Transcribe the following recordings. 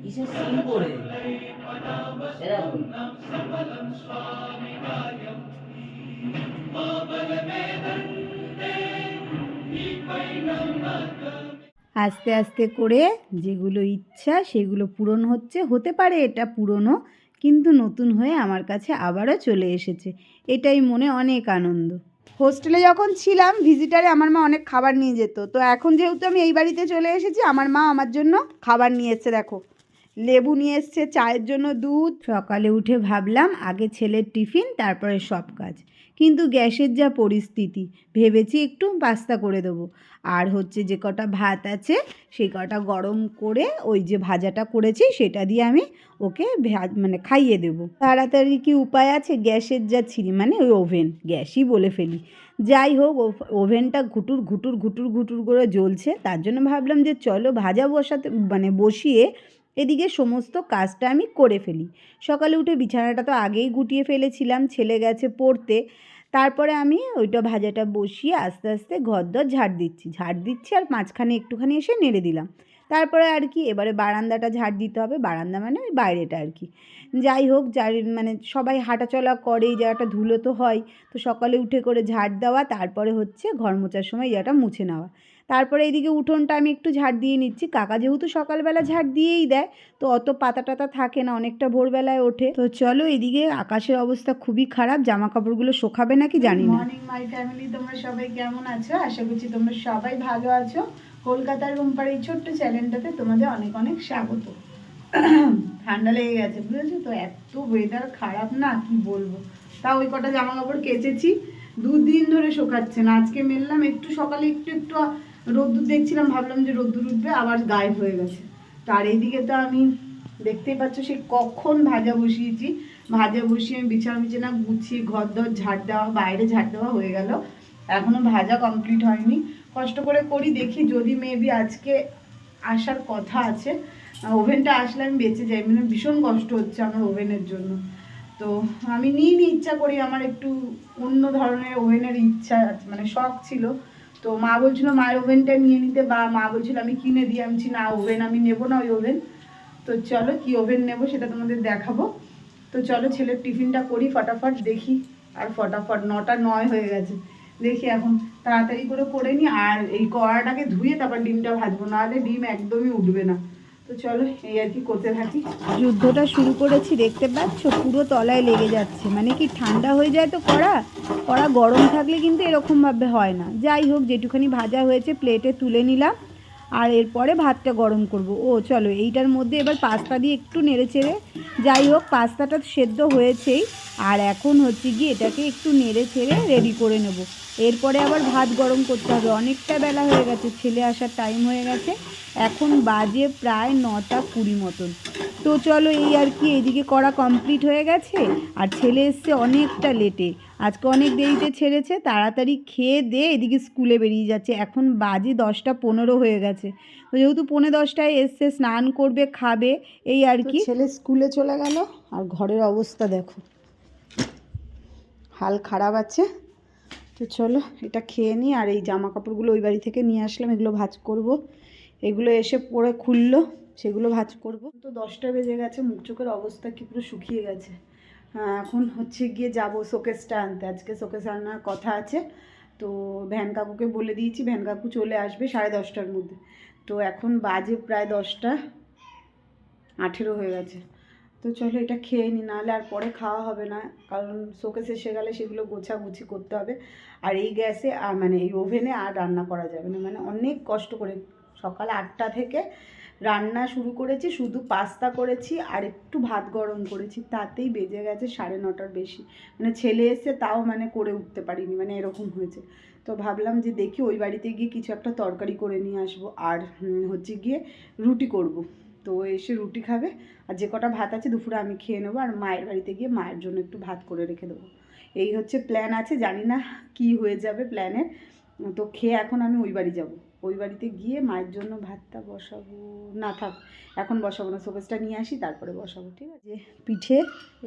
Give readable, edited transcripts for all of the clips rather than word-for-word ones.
কিসের সিন করে এরকম? আস্তে আস্তে করে যেগুলো ইচ্ছা সেগুলো পূরণ হচ্ছে। হতে পারে এটা পুরনো, কিন্তু নতুন হয়ে আমার কাছে আবারও চলে এসেছে। এটাই মনে অনেক আনন্দ। হোস্টেলে যখন ছিলাম ভিজিটারে আমার মা অনেক খাবার নিয়ে যেত। তো এখন যেহেতু আমি এই বাড়িতে চলে এসেছি, আমার মা আমার জন্য খাবার নিয়ে এসছে। দেখো, লেবু নিয়ে এসছে, চায়ের জন্য দুধ। সকালে উঠে ভাবলাম আগে ছেলের টিফিন, তারপরে সব কাজ। কিন্তু গ্যাসের যা পরিস্থিতি, ভেবেছি একটু পাস্তা করে দেবো। আর হচ্ছে যে কটা ভাত আছে সেই কটা গরম করে ওই যে ভাজাটা করেছি সেটা দিয়ে আমি ওকে মানে খাইয়ে দেবো। তাড়াতাড়ি কি উপায় আছে? গ্যাসের যা ছিরি, মানে ওই ওভেন, গ্যাসই বলে ফেলি। যাই হোক, ওভেনটা ঘুটুর ঘুটুর ঘুটুর ঘুটুর করে জ্বলছে। তার জন্য ভাবলাম যে চলো ভাজা বসাতে মানে বসিয়ে এদিকে সমস্ত কাজটা আমি করে ফেলি। সকালে উঠে বিছানাটা তো আগেই গুটিয়ে ফেলেছিলাম, ছেলে গেছে পড়তে। তারপরে আমি ওইটা ভাজাটা বসিয়ে আস্তে আস্তে ঘরদর ঝাড় দিচ্ছি আর মাঝখানে একটুখানি এসে নেড়ে দিলাম। তারপরে আর কি, এবারে বারান্দাটা ঝাড় দিতে হবে। বারান্দা মানে ওই বাইরেটা আর কি। যাই হোক, মানে সবাই হাঁটাচলা করে, এই জায়গাটা ধুলো তো হয়। তো সকালে উঠে করে ঝাড় দেওয়া, তারপরে হচ্ছে ঘর মোছার সময় এই জায়গাটা মুছে নেওয়া। তারপরে এইদিকে উঠোনটা আমি একটু ঝাড় দিয়ে নিচ্ছি। কাকা যেহেতু সকালবেলা ঝাড় দিয়েই দেয়, তো অত পাতা টাতা থাকে না, অনেকটা ভোরবেলায় ওঠে। তো চলো, এদিকে আকাশের অবস্থা খুবই খারাপ, জামা কাপড়গুলো শোকাবে নাকি জানি না। মর্নিং মাই ফ্যামিলি, তোমরা সবাই কেমন আছো? আশা করছি তোমরা সবাই ভালো আছো। কলকাতার রুম্পার এই ছোট্ট চ্যানেলটাতে তোমাদের অনেক অনেক স্বাগত। ঠান্ডা লেগে গেছে, বুঝেছো তো, এত ওয়েদার খারাপ না, কি বলবো। তা ওই কটা জামা কাপড় কেচেছি, 2 দিন ধরে শোকাচ্ছে না। আজকে মেললাম একটু, সকালে একটু একটু রোদ্দুর দেখছিলাম, ভাবলাম যে রোদ্দুর উঠবে, আবার গায়েব হয়ে গেছে। তার এইদিকে তো আমি দেখতেই পাচ্ছ সে কখন ভাজা বসিয়েছি। ভাজা বসিয়ে আমি বিছানা গুছিয়ে ঘর দর ঝাড় দেওয়া, বাইরে ঝাড় দেওয়া হয়ে গেল, এখনো ভাজা কমপ্লিট হয়নি। কষ্ট করে করি, দেখি যদি মেবি আজকে আসার কথা আছে। ওভেনটা আসলে আমি বেঁচে যাই, মানে ভীষণ কষ্ট হচ্ছে আমার ওভেনের জন্য। তো আমি নিয়ে ইচ্ছা করি, আমার একটু অন্য ধরনের ওভেনের ইচ্ছা, মানে শখ ছিল। তো মা বলছিল মায়ের ওভেনটা নিয়ে নিতে, বা মা বলছিল আমি কিনে দিয়ে, আমি না ওভেন আমি নেবো না ওই ওভেন। তো চলো কি ওভেন নেবো সেটা তোমাদের দেখাবো। তো চলো ছেলের টিফিনটা করি ফটাফট, দেখি। আর ফটাফট 9টা 9 হয়ে গেছে, দেখি এখন তাড়াতাড়ি করে নিই। আর এই কড়াটাকে ধুয়ে তারপর ডিমটা ভাজবো, নাহলে ডিম একদমই উঠবে না। তো চলো এই আর কি করতে থাকি। যুদ্ধটা শুরু করেছি, দেখতে পাচ্ছ পুরো তলায় লেগে যাচ্ছে। মানে কি ঠান্ডা হয়ে যায় তো কড়া গরম থাকলে কিন্তু এরকমভাবে হয় না। যাই হোক, যেটুখানি ভাজা হয়েছে প্লেটে তুলে নিলাম, আর এরপরে ভাতটা গরম করব। ও চলো, এইটার মধ্যে এবার পাস্তা দিয়ে একটু নেড়ে চেড়ে, যাই হোক পাস্তাটা সেদ্ধ হয়েছেই। আর এখন হচ্ছে গিয়ে এটাকে একটু নেড়ে ছেড়ে রেডি করে নেব। এরপরে আবার ভাত গরম করতে হবে, অনেকটা বেলা হয়ে গেছে, ছেলে আসার টাইম হয়ে গেছে। এখন বাজে প্রায় 9টা 20 মতন। তো চলো এই আর কি, এইদিকে করা কমপ্লিট হয়ে গেছে। আর ছেলে এসছে অনেকটা লেটে, আজকে অনেক দেরিতে ছেড়েছে। তাড়াতাড়ি খেয়ে দিয়ে এদিকে স্কুলে বেরিয়ে যাচ্ছে। এখন বাজে 10টা 15 হয়ে গেছে। তো যেহেতু 9:45 এসছে, স্নান করবে, খাবে, এই আর কি। ছেলে স্কুলে চলে গেল, আর ঘরের অবস্থা দেখো, হাল খারাপ আছে। তো চলো এটা খেয়ে নিই। আর এই জামা কাপড়গুলো ওই বাড়ি থেকে নিয়ে আসলাম, এগুলো ভাঁজ করব। এগুলো এসে পরে খুললো, সেগুলো ভাঁজ করব। তো 10টা বেজে গেছে, মুখ চোখের অবস্থা কি পুরো শুকিয়ে গেছে। এখন হচ্ছে গিয়ে যাব শোকেসটা আনতে, আজকে শোকেস আনার কথা আছে। তো ভ্যান কাকুকে বলে দিয়েছি, ভ্যান কাকু চলে আসবে 10:30টার মধ্যে। তো এখন বাজে প্রায় 10টা 18 হয়ে গেছে। তো চলো এটা খেয়ে নিই, নাহলে আর পরে খাওয়া হবে না। কারণ শোকেস এসে গেলে সেগুলো গোছাগুছি করতে হবে। আর এই গ্যাসে আর মানে এই ওভেনে আর রান্না করা যাবে না, মানে অনেক কষ্ট করে সকাল 8টা থেকে রান্না শুরু করেছি। শুধু পাস্তা করেছি আর একটু ভাত গরম করেছি, তাতেই বেজে গেছে 9:30টার বেশি। মানে ছেলে এসে তাও মানে করে উঠতে পারিনি, মানে এরকম হয়েছে। তো ভাবলাম যে দেখি ওই বাড়িতে গিয়ে কিছু একটা তরকারি করে নিয়ে আসবো। আর হচ্ছে গিয়ে রুটি করব। তো এসে রুটি খাবে, আর যে কটা ভাত আছে দুপুরে আমি খেয়ে নেবো। আর মায়ের বাড়িতে গিয়ে মায়ের জন্য একটু ভাত করে রেখে দেবো। এই হচ্ছে প্ল্যান আছে, জানি না কি হয়ে যাবে প্ল্যানের। তো খেয়ে এখন আমি ওই বাড়ি যাব, ওই বাড়িতে গিয়ে মায়ের জন্য ভাতটা বসাবো। না থাক, এখন বসাবো না, শোকেসটা নিয়ে আসি তারপরে বসাবো, ঠিক আছে। পিঠে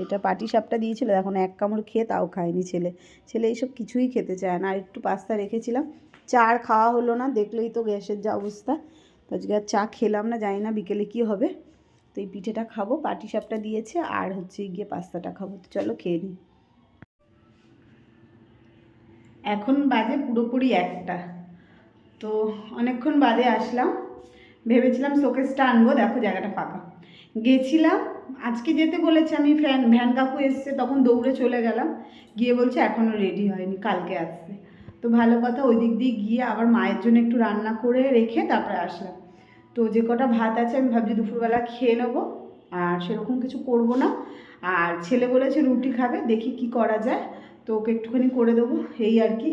এটা পাটিসাপটা দিয়েছিল, এখন এক কামড় খেয়ে তাও খায়নি ছেলে। ছেলে এইসব কিছুই খেতে চায় না। আর একটু পাস্তা রেখেছিলাম, চা আর খাওয়া হলো না, দেখলেই তো গ্যাসের যা অবস্থা। তো আজকে আর চা খেলাম না, জানি না বিকেলে কী হবে। তো এই পিঠেটা খাবো, পাটিসাপটা দিয়েছে, আর হচ্ছে গিয়ে পাস্তাটা খাবো। তো চলো খেয়ে নিই। এখন বাজে পুরোপুরি 1টা। তো অনেকক্ষণ বাদে আসলাম, ভেবেছিলাম শোকেসটা আনবো, দেখো জায়গাটা ফাঁকা। গেছিলাম, আজকে যেতে বলেছে, আমি ভ্যান কাকু এসছে তখন দৌড়ে চলে গেলাম, গিয়ে বলছে এখনও রেডি হয়নি, কালকে আসছে। তো ভালো কথা, ওই দিক দিয়ে গিয়ে আবার মায়ের জন্য একটু রান্না করে রেখে তারপরে আসলাম। তো যে কটা ভাত আছে আমি ভাবছি দুপুরবেলা খেয়ে নেবো, আর সেরকম কিছু করব না। আর ছেলে বলেছে রুটি খাবে, দেখি কি করা যায়, তো ওকে একটুখানি করে দেবো, এই আর কি।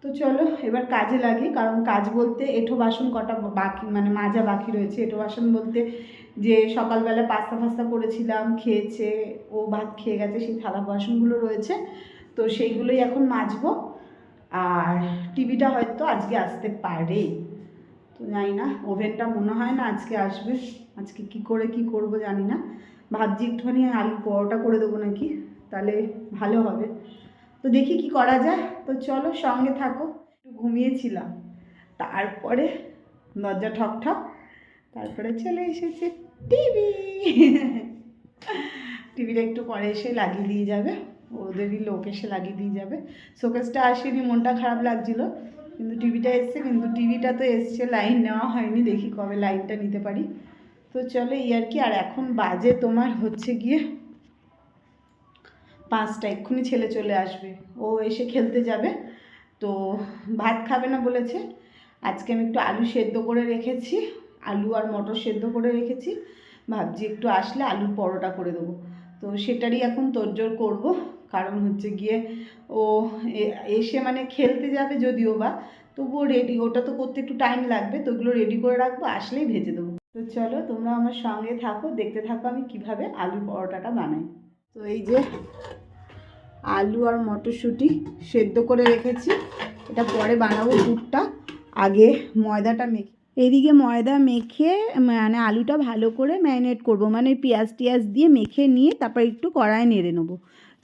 তো চলো এবার কাজে লাগি, কারণ কাজ বলতে এঁঠো বাসন কটা বাকি, মানে মাজা বাকি রয়েছে। এঁঠো বাসন বলতে যে সকালবেলা পাস্তা ফাস্তা করেছিলাম, খেয়েছে, ও ভাত খেয়ে গেছে, সেই থালা বাসনগুলো রয়েছে, তো সেইগুলোই এখন মাজবো। আর টিভিটা হয়তো আজকে আসতে পারে, তো জানি না, ওভেনটা মনে হয় না আজকে আসবে। আজকে কি করে কি করব জানি না, ভাবছি একটুখানি আলু পরোটা করে দেবো নাকি, তাহলে ভালো হবে। তো দেখি কি করা যায়। তো চলো সঙ্গে থাকো। একটু ঘুমিয়েছিলাম, তারপরে দরজা ঠক ঠক, তারপরে চলে এসেছে টিভি। টিভিটা একটু পরে এসে লাগিয়ে দিয়ে যাবে, ওদেরই লোক এসে লাগিয়ে দিয়ে যাবে। শোকেসটা আসেনি, মনটা খারাপ লাগছিল, কিন্তু টিভিটা এসছে। কিন্তু টিভিটা তো এসছে, লাইন নেওয়া হয়নি, দেখি কবে লাইনটা নিতে পারি। তো চলো এই আর কি। আর এখন বাজে তোমার হচ্ছে গিয়ে 5টা, এক্ষুনি ছেলে চলে আসবে, ও এসে খেলতে যাবে। তো ভাত খাবে না বলেছে। আজকে আমি একটু আলু সেদ্ধ করে রেখেছি, আলু আর মটর সেদ্ধ করে রেখেছি, ভাবছি একটু আসলে আলুর পরোটা করে দেবো। তো সেটারই এখন তোড়জোড় করবো, কারণ হচ্ছে গিয়ে ও এসে মানে খেলতে যাবে যদিও বা, তবুও রেডি, ওটা তো করতে একটু টাইম লাগবে, তো ওগুলো রেডি করে রাখবো, আসলেই ভেজে দেবো। তো চলো তোমরা আমার সঙ্গে থাকো, দেখতে থাকো আমি কিভাবে আলুর পরোটাটা বানাই। তো এই যে আলু আর মটরশুঁটি সেদ্ধ করে রেখেছি, এটা পরে বানাবো পুরটা, আগে ময়দাটা মেখে। এদিকে ময়দা মেখে মানে আলুটা ভালো করে ম্যারিনেট করব, মানে পেঁয়াজ টিয়াজ দিয়ে মেখে নিয়ে তারপর একটু কড়ায় নেড়ে নেবো।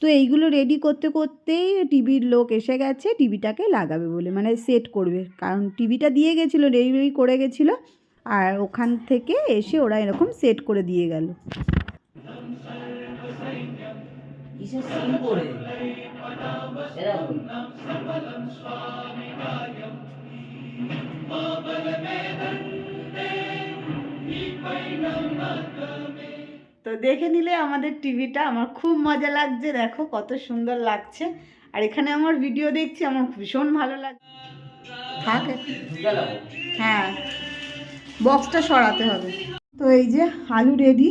তো এইগুলো রেডি করতে করতেই টিভির লোক এসে গেছে, টিভিটাকে লাগাবে বলে, মানে সেট করবে, কারণ টিভিটা দিয়ে গেছিলো, ডেলিভারি করে গেছিলো, আর ওখান থেকে এসে ওরা এরকম সেট করে দিয়ে গেল। কিসের সিন করে এরকম? তো দেখে নিলে আমাদের টিভিটা, আমার খুব মজা লাগছে, দেখো কত সুন্দর লাগছে। আর এখানে আমার ভিডিও দেখছি, আমার ভীষণ ভালো লাগছে। থাক, হ্যাঁ বক্সটা সরাতে হবে। তো এই যে আলু রেডি,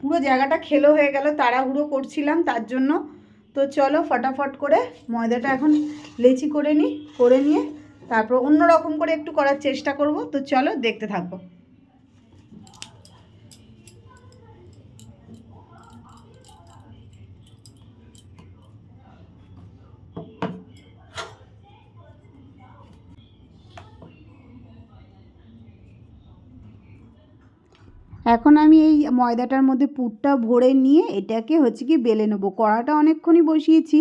পুরো জায়গাটা খেলো হয়ে গেল, তাড়াহুড়ো করছিলাম তার জন্য। তো চলো ফটাফট করে ময়দাটা এখন লেচি করে নিই, করে নিয়ে তারপর অন্য রকম করে একটু করার চেষ্টা করব। তো চলো দেখতে থাকবো। এখন আমি এই ময়দাটার মধ্যে পুরটা ভরে নিয়ে এটাকে হচ্ছে কি বেলে নেবো। কড়াটা অনেকক্ষণই বসিয়েছি,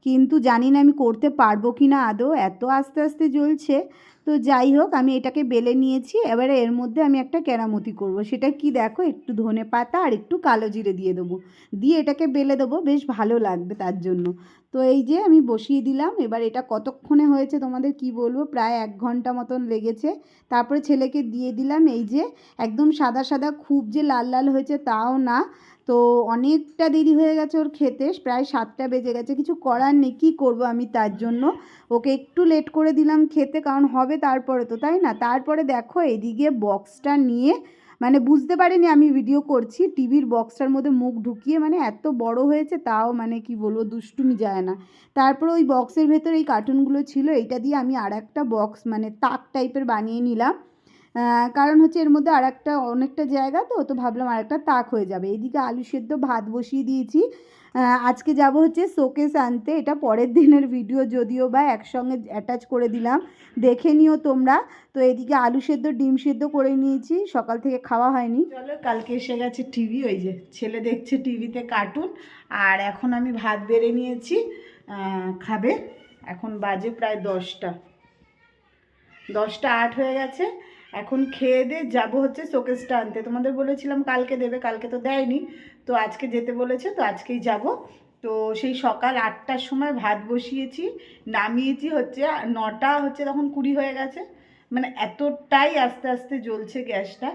কিন্তু জানি না আমি করতে পারবো কি না আদৌ, এত আস্তে আস্তে জ্বলছে। তো যাই হোক, আমি এটাকে বেলে নিয়েছি। এবারে এর মধ্যে আমি একটা কেরামতি করব। সেটা কি দেখো, একটু ধনে পাতা আর একটু কালো জিরে দিয়ে দেবো, দিয়ে এটাকে বেলে দেবো, বেশ ভালো লাগবে তার জন্য। তো এই যে আমি বসিয়ে দিলাম। এবার এটা কতক্ষণে হয়েছে তোমাদের কি বলবো, প্রায় 1 ঘন্টা মতন লেগেছে। তারপরে ছেলেকে দিয়ে দিলাম। এই যে একদম সাদা সাদা, খুব যে লাল লাল হয়েছে তাও না। তো অনেকটা দেরি হয়ে গেছে ওর খেতে, প্রায় 7টা বেজে গেছে। কিছু করার নেই, কী করবো আমি, তার জন্য ওকে একটু লেট করে দিলাম খেতে, কারণ হবে তারপরে তো, তাই না। তারপরে দেখো এদিকে বক্সটা নিয়ে, মানে বুঝতে পারিনি আমি ভিডিও করছি, টিভির বক্সটার মধ্যে মুখ ঢুকিয়ে, মানে এত বড় হয়েছে তাও মানে কি বলবো, দুষ্টুমি যায় না। তারপরে ওই বক্সের ভেতর এই কার্টুনগুলো ছিল, এইটা দিয়ে আমি আর একটা বক্স মানে তাক টাইপের বানিয়ে নিলাম। কারণ হচ্ছে এর মধ্যে আর একটা অনেকটা জায়গা, তো ভাবলাম আর একটা তাক হয়ে যাবে। এইদিকে আলু সেদ্ধ ভাত বসিয়ে দিয়েছি। আজকে যাব হচ্ছে শোকেস আনতে, এটা পরের দিনের ভিডিও যদিও বা, একসঙ্গে অ্যাটাচ করে দিলাম, দেখে নিও তোমরা। তো এদিকে আলু সেদ্ধ ডিম সেদ্ধ করে নিয়েছি, সকাল থেকে খাওয়া হয়নি। চলো, কালকে এসে গেছে টিভি, ওই যে ছেলে দেখছে টিভিতে কার্টুন, আর এখন আমি ভাত বেড়ে নিয়েছি, খাবে। এখন বাজে প্রায় 10টা 8 হয়ে গেছে। এখন খেয়ে দিয়ে যাবো হচ্ছে শোকেসটা আনতে। তোমাদের বলেছিলাম কালকে দেবে, কালকে তো দেয়নি, তো আজকে যেতে বলেছে, তো আজকেই যাব। তো সেই সকাল 8টার সময় ভাত বসিয়েছি, নামিয়েছি হচ্ছে 9টা হচ্ছে তখন 20 হয়ে গেছে। মানে এতটাই আস্তে আস্তে জ্বলছে গ্যাসটা।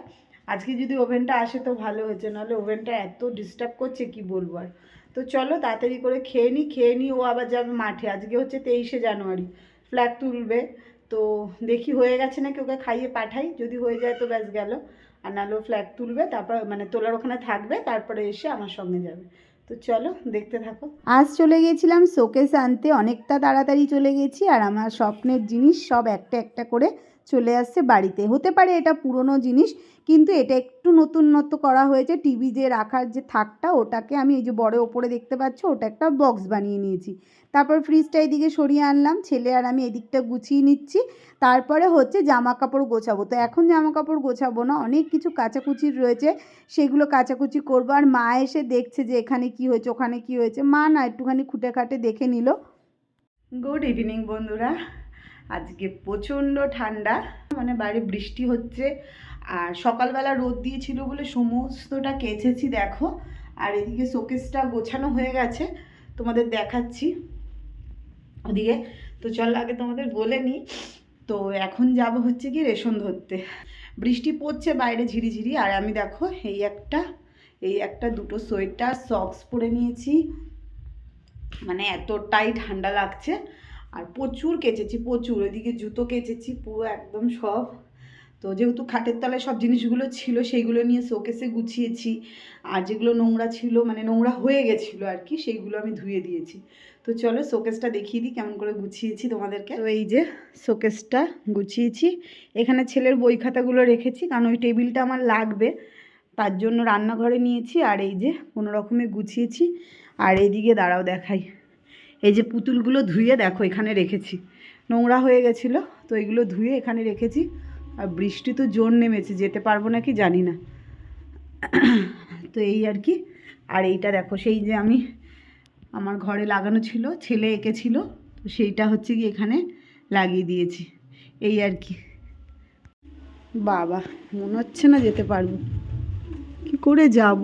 আজকে যদি ওভেনটা আসে তো ভালো হয়েছে, নাহলে ওভেনটা এত ডিস্টার্ব করছে কি বলবো আর। তো চলো তাড়াতাড়ি করে খেয়ে নিই, ও আবার যাবে মাঠে। আজকে হচ্ছে 23শে জানুয়ারি, ফ্ল্যাগ তুলবে। তো দেখি হয়ে গেছে নাকি, ওকে খাইয়ে পাঠাই, যদি হয়ে যায় তো ব্যাস গেল, আর নাহলেও ফ্ল্যাগ তুলবে, তারপর মানে তোলার ওখানে থাকবে, তারপরে এসে আমার সঙ্গে যাবে। তো চলো দেখতে থাকো। আজ চলে গেছিলাম শোকেস আনতে, অনেকটা তাড়াতাড়ি চলে গেছি, আর আমার স্বপ্নের জিনিস সব একটা একটা করে চলে আসছে বাড়িতে। হতে পারে এটা পুরনো জিনিস, কিন্তু এটা একটু নতুনত্ব করা হয়েছে। টিভি যে রাখার যে থাকটা, ওটাকে আমি এই যে বড় ওপরে দেখতে পাচ্ছ, ওটা একটা বক্স বানিয়ে নিয়েছি। তারপর ফ্রিজটা এদিকে সরিয়ে আনলাম, ছেলে আর আমি এদিকটা গুছিয়ে নিচ্ছি। তারপরে হচ্ছে জামা কাপড় গোছাবো। তো এখন জামা কাপড় গোছাবো না, অনেক কিছু কাচাকুচির রয়েছে, সেগুলো কাচাকুচি করবো। আর মা এসে দেখছে যে এখানে কি হয়েছে ওখানে কি হয়েছে, মা না একটুখানি খুঁটে খাটে দেখে নিল। গুড ইভিনিং বন্ধুরা। আজকে প্রচণ্ড ঠান্ডা, মানে বাইরে বৃষ্টি হচ্ছে, আর সকালবেলা রোদ দিয়েছিল বলে সমস্তটা কেচেছি দেখো। আর এদিকে শোকেসটা গোছানো হয়ে গেছে, তোমাদের দেখাচ্ছি ওদিকে। তো চল আগে তোমাদের বলে নিই। তো এখন যাব হচ্ছে কি রেশন ধরতে। বৃষ্টি পড়ছে বাইরে ঝিরিঝিরি, আর আমি দেখো এই একটা দুটো সোয়েটার সক্স পরে নিয়েছি, মানে এতটাই ঠান্ডা লাগছে। আর প্রচুর কেচেছি, প্রচুর। ওইদিকে জুতো কেচেছি পুরো একদম সব। তো যেহেতু খাটের তলায় সব জিনিসগুলো ছিল, সেইগুলো নিয়ে শোকেসে গুছিয়েছি। আর যেগুলো নোংরা ছিল, মানে নোংরা হয়ে গেছিলো আর কি, সেইগুলো আমি ধুয়ে দিয়েছি। তো চলো শোকেসটা দেখিয়ে দিই কেমন করে গুছিয়েছি তোমাদেরকে। তো এই যে শোকেসটা গুছিয়েছি, এখানে ছেলের বই খাতাগুলো রেখেছি, কারণ ওই টেবিলটা আমার লাগবে, তার জন্য রান্নাঘরে নিয়েছি। আর এই যে কোনো রকমে গুছিয়েছি। আর এইদিকে দাঁড়াও দেখাই, এই যে পুতুলগুলো ধুয়ে দেখো এখানে রেখেছি, নোংরা হয়ে গেছিলো, তো এগুলো ধুয়ে এখানে রেখেছি। আর বৃষ্টি তো জোর নেমেছে, যেতে পারবো নাকি জানি না। তো এই আর কি। আর এইটা দেখো, সেই যে আমার ঘরে লাগানো ছিল, ছেলে এঁকেছিল, তো সেইটা হচ্ছে কি এখানে লাগিয়ে দিয়েছি, এই আর কি। বাবা, মনে হচ্ছে না যেতে পারবো, কি করে যাব,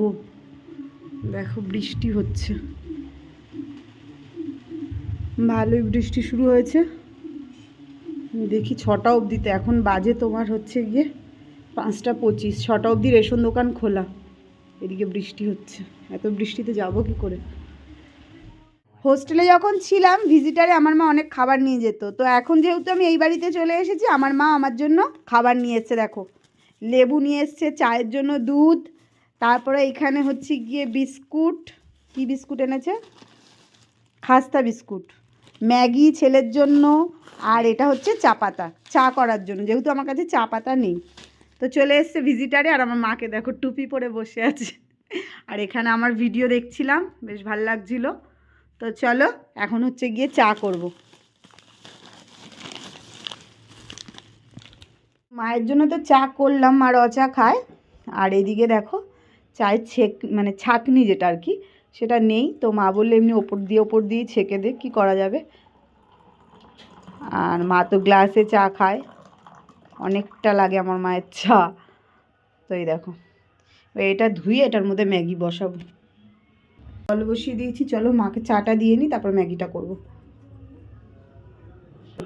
দেখো বৃষ্টি হচ্ছে, ভালোই বৃষ্টি শুরু হয়েছে। দেখি 6টা অবধিতে, এখন বাজে তোমার হচ্ছে গিয়ে 5টা 25, 6টা অবধি রেশন দোকান খোলা। এদিকে বৃষ্টি হচ্ছে, এত বৃষ্টিতে যাব কি করে। হোস্টেলে যখন ছিলাম ভিজিটারে, আমার মা অনেক খাবার নিয়ে যেত। তো এখন যেহেতু আমি এই বাড়িতে চলে এসেছি, আমার মা আমার জন্য খাবার নিয়ে এসছে। দেখো লেবু নিয়ে এসছে, চায়ের জন্য দুধ, তারপরে এখানে হচ্ছে গিয়ে বিস্কুট, কি বিস্কুট এনেছে, খাস্তা বিস্কুট, ম্যাগি ছেলের জন্য, আর এটা হচ্ছে চা পাতা, চা করার জন্য, যেহেতু আমার কাছে চা পাতা নেই। তো চলে এসছে ভিজিটারে, আর আমার মাকে দেখো টুপি পরে বসে আছে। আর এখানে আমার ভিডিও দেখছিলাম, বেশ ভালো লাগছিল। তো চলো এখন হচ্ছে গিয়ে চা করব। মায়ের জন্য তো চা করলাম, মা চা খায়। আর এদিকে দেখো চায়ের ছাঁকনি যেটা আর কি, সেটা নেই, তো মা বললে এমনি ওপর দিয়ে ছেঁকে দে, কী করা যাবে। আর মা তো গ্লাসে চা খায়, অনেকটা লাগে আমার মায়ের চা। তো এই দেখো এটা ধুয়ে এটার মধ্যে ম্যাগি বসাবো, জল বসিয়ে দিয়েছি। চলো মাকে চাটা দিয়ে নিই, তারপর ম্যাগিটা করবো।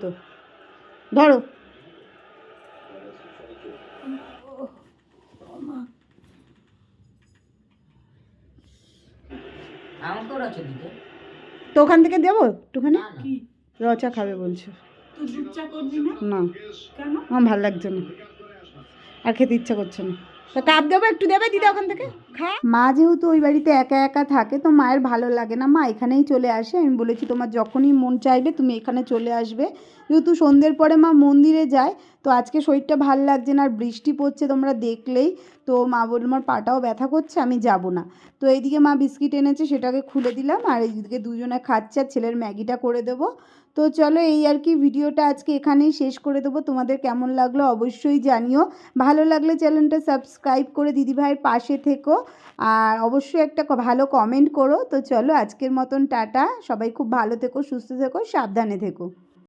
তো ধরো, তো ওখান থেকে দেবো একটুখানি, রচা খাবে বলছে। না আমার ভালো লাগছে না, আর খেতে ইচ্ছা করছে না। তা কাপ দেবো, একটু দেবে দিদা ওখান থেকে খা। মা যেহেতু ওই বাড়িতে একা একা থাকে, তো মায়ের ভালো লাগে না, মা এখানেই চলে আসে। আমি বলেছি তোমার যখনই মন চাইবে তুমি এখানে চলে আসবে। যেহেতু সন্ধ্যের পরে মা মন্দিরে যায়, তো আজকে শরীরটা ভাল লাগছে না, আর বৃষ্টি পড়ছে তোমরা দেখলেই। তো মা বলল আমার পাটাও ব্যথা করছে, আমি যাব না। তো এইদিকে মা বিস্কিট এনেছে, সেটাকে খুলে দিলাম, আর এইদিকে দুজনে খাচ্ছে, আর ছেলের ম্যাগিটা করে দেবো। তো চলো এই আর কি, ভিডিওটা আজকে এখানেই শেষ করে দেবো। তোমাদের কেমন লাগলো অবশ্যই জানিও, ভালো লাগলে চ্যানেলটা সাবস্ক্রাইব করে দিদিভাইয়ের পাশে থেকো, আর অবশ্যই একটা ভালো কমেন্ট করো। তো চলো আজকের মতন টাটা, সবাই খুব ভালো থেকো, সুস্থ থেকো, সাবধানে থেকো।